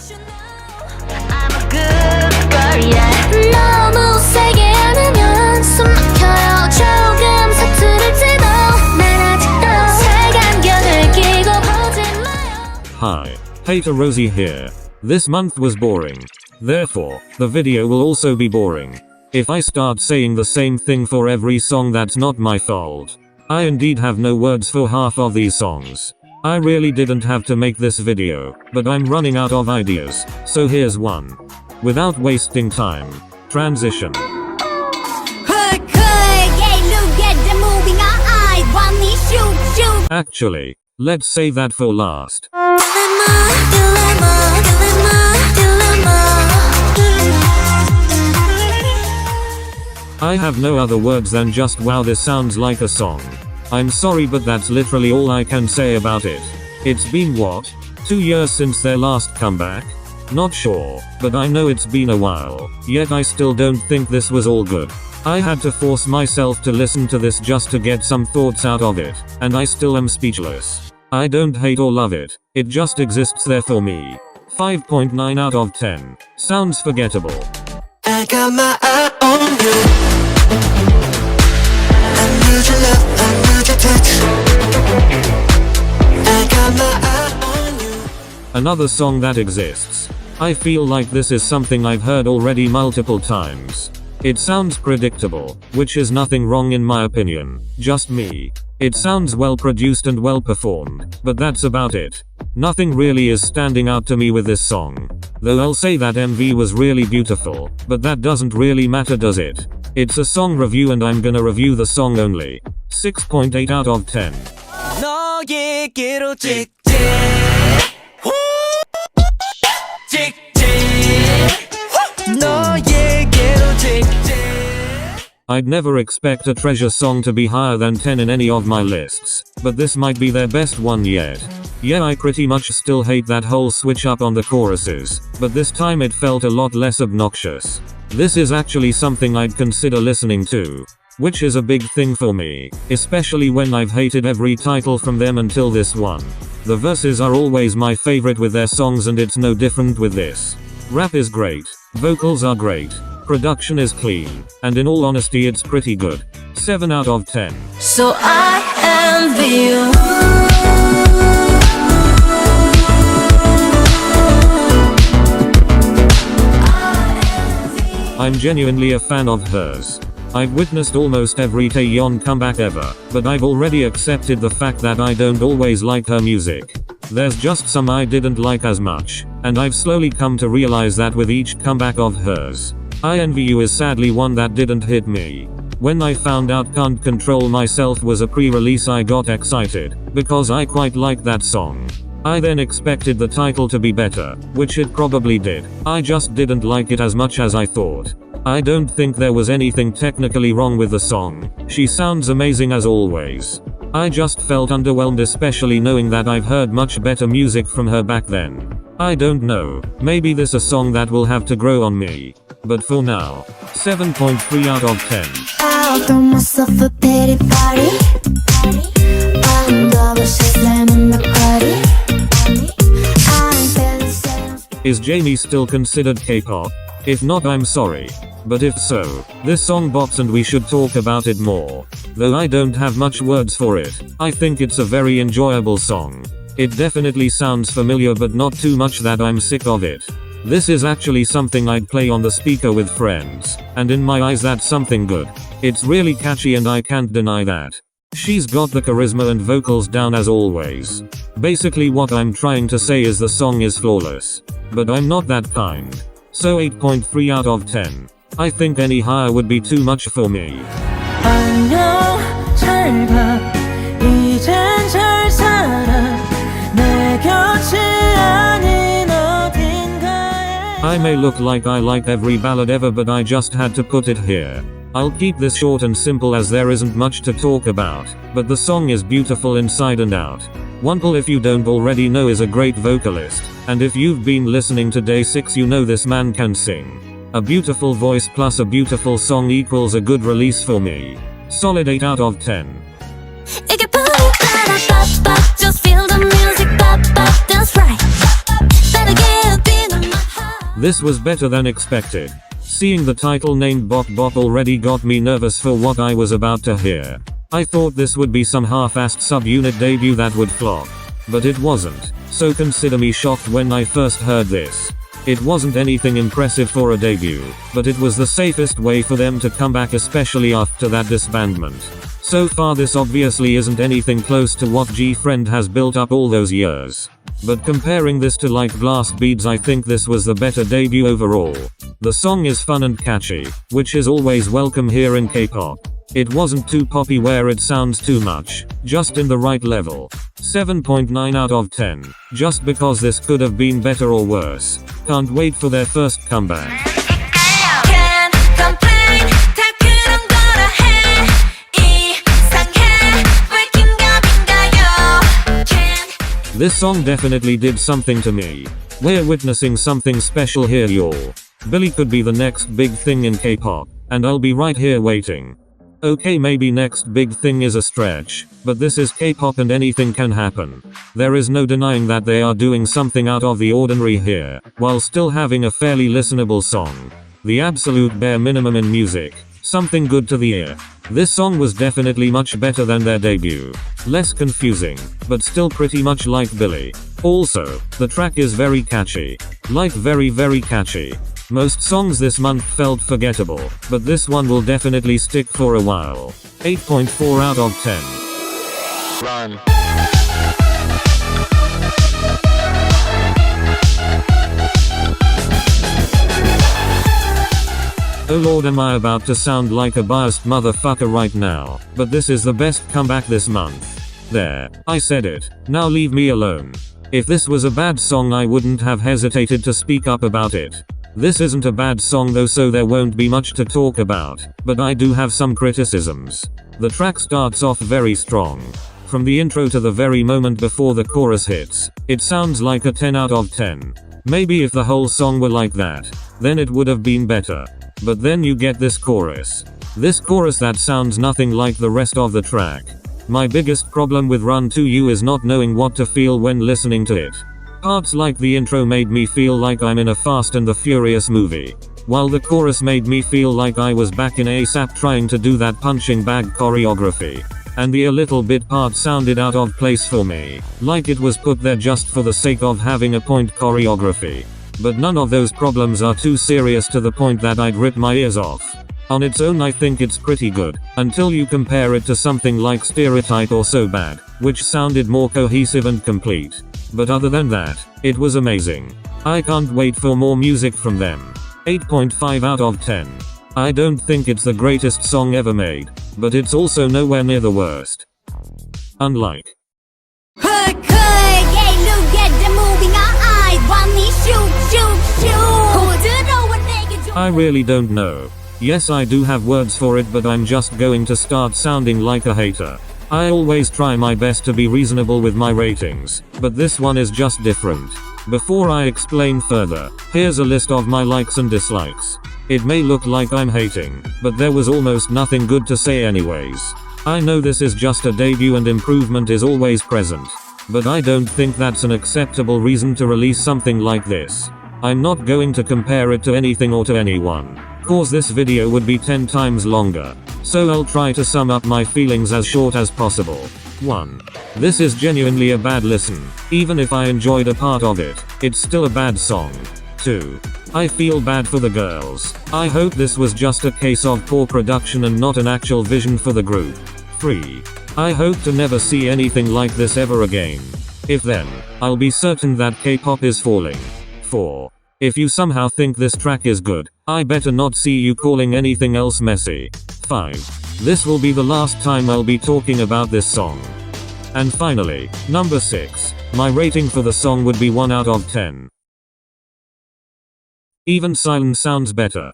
I'm a good girl, yeah. 너무 세게 안으면 숨 막혀요. 조금 서투를지도 난 아직도 색안경을 끼고 보지 마요. Hi, Hater Rosie here. This month was boring. Therefore, the video will also be boring. If I start saying the same thing for every song, that's not my fault. I indeed have no words for half of these songs. I really didn't have to make this video, but I'm running out of ideas, so here's one. Without wasting time. Transition. Actually, let's save that for last. I have no other words than just wow, this sounds like a song. I'm sorry, but that's literally all I can say about it. It's been what? 2 years since their last comeback? Not sure, but I know it's been a while, yet I still don't think this was all good. I had to force myself to listen to this just to get some thoughts out of it, and I still am speechless. I don't hate or love it, it just exists there for me. 5.9 out of 10. Sounds forgettable. I got my eye on you. I need your love, I need your touch. I got my eye on you. Another song that exists. I feel like this is something I've heard already multiple times. It sounds predictable, which is nothing wrong in my opinion, just me. It sounds well produced and well performed, but that's about it. Nothing really is standing out to me with this song. Though I'll say that MV was really beautiful, but that doesn't really matter, does it? It's a song review and I'm gonna review the song only. 6.8 out of 10. 너에게로 찍찍 너에게로 찍찍. I'd never expect a Treasure song to be higher than 10 in any of my lists, but this might be their best one yet. Yeah, I pretty much still hate that whole switch up on the choruses, but this time it felt a lot less obnoxious. This is actually something I'd consider listening to, which is a big thing for me, especially when I've hated every title from them until this one. The verses are always my favorite with their songs, and it's no different with this. Rap is great, vocals are great, production is clean, and in all honesty it's pretty good. 7 out of 10. So I envy you. I'm genuinely a fan of hers. I've witnessed almost every Taeyeon comeback ever, but I've already accepted the fact that I don't always like her music. There's just some I didn't like as much, and I've slowly come to realize that with each comeback of hers. I Envy You is sadly one that didn't hit me. When I found out Can't Control Myself was a pre-release, I got excited, because I quite liked that song. I then expected the title to be better, which it probably did. I just didn't like it as much as I thought. I don't think there was anything technically wrong with the song. She sounds amazing as always. I just felt underwhelmed, especially knowing that I've heard much better music from her back then. I don't know, maybe this is a song that will have to grow on me. But for now, 7.3 out of 10. Is Jamie still considered K-pop? If not, I'm sorry. But if so, this song bops and we should talk about it more. Though I don't have much words for it, I think it's a very enjoyable song. It definitely sounds familiar, but not too much that I'm sick of it. This is actually something I'd play on the speaker with friends, and in my eyes that's something good. It's really catchy and I can't deny that. She's got the charisma and vocals down as always. Basically what I'm trying to say is the song is flawless. But I'm not that kind. So 8.3 out of 10. I think any higher would be too much for me. I may look like I like every ballad ever, but I just had to put it here. I'll keep this short and simple as there isn't much to talk about, but the song is beautiful inside and out. Wondel, if you don't already know, is a great vocalist, and if you've been listening to Day 6 you know this man can sing. A beautiful voice plus a beautiful song equals a good release for me. Solid 8 out of 10. Just feel the music, pop, pop, that's right. Better get up in the This was better than expected. Seeing the title named Bokbop already got me nervous for what I was about to hear. I thought this would be some half-assed subunit debut that would flop. But it wasn't, so consider me shocked when I first heard this. It wasn't anything impressive for a debut, but it was the safest way for them to come back, especially after that disbandment. So far this obviously isn't anything close to what G-Friend has built up all those years. But comparing this to like Blast Beads, I think this was the better debut overall. The song is fun and catchy, which is always welcome here in K-pop. It wasn't too poppy where it sounds too much, just in the right level. 7.9 out of 10, just because this could have been better or worse. Can't wait for their first comeback. Can't complain, 다 그런 거라 해. 이상해, 왜 긴가민가요? Can't. This song definitely did something to me. We're witnessing something special here, y'all. Billy could be the next big thing in K-pop, and I'll be right here waiting. Okay, maybe next big thing is a stretch, but this is K-pop and anything can happen. There is no denying that they are doing something out of the ordinary here, while still having a fairly listenable song. The absolute bare minimum in music. Something good to the ear. This song was definitely much better than their debut. Less confusing, but still pretty much like Billy. Also, the track is very catchy. Like very catchy. Most songs this month felt forgettable, but this one will definitely stick for a while. 8.4 out of 10. Run. Oh lord, am I about to sound like a biased motherfucker right now, but this is the best comeback this month. There, I said it, now leave me alone. If this was a bad song I wouldn't have hesitated to speak up about it. This isn't a bad song though, so there won't be much to talk about, but I do have some criticisms. The track starts off very strong. From the intro to the very moment before the chorus hits, it sounds like a 10 out of 10. Maybe if the whole song were like that, then it would have been better. But then you get this chorus. This chorus that sounds nothing like the rest of the track. My biggest problem with Run to You is not knowing what to feel when listening to it. Parts like the intro made me feel like I'm in a Fast and the Furious movie, while the chorus made me feel like I was back in ASAP trying to do that punching bag choreography. And the a little bit part sounded out of place for me, like it was put there just for the sake of having a point choreography. But none of those problems are too serious to the point that I'd rip my ears off. On its own I think it's pretty good, until you compare it to something like Stereotype or So Bad, which sounded more cohesive and complete. But other than that, it was amazing. I can't wait for more music from them. 8.5 out of 10. I don't think it's the greatest song ever made, but it's also nowhere near the worst. Unlike I really don't know. Yes, I do have words for it, but I'm just going to start sounding like a hater. I always try my best to be reasonable with my ratings, but this one is just different. Before I explain further, here's a list of my likes and dislikes. It may look like I'm hating, but there was almost nothing good to say anyways. I know this is just a debut and improvement is always present, but I don't think that's an acceptable reason to release something like this. I'm not going to compare it to anything or to anyone, cause this video would be 10 times longer. So I'll try to sum up my feelings as short as possible. 1. This is genuinely a bad listen. Even if I enjoyed a part of it, it's still a bad song. 2. I feel bad for the girls. I hope this was just a case of poor production and not an actual vision for the group. 3. I hope to never see anything like this ever again. If then, I'll be certain that K-pop is falling. 4. If you somehow think this track is good, I better not see you calling anything else messy. 5. This will be the last time I'll be talking about this song. And finally, number 6. My rating for the song would be 1 out of 10. Even silence sounds better.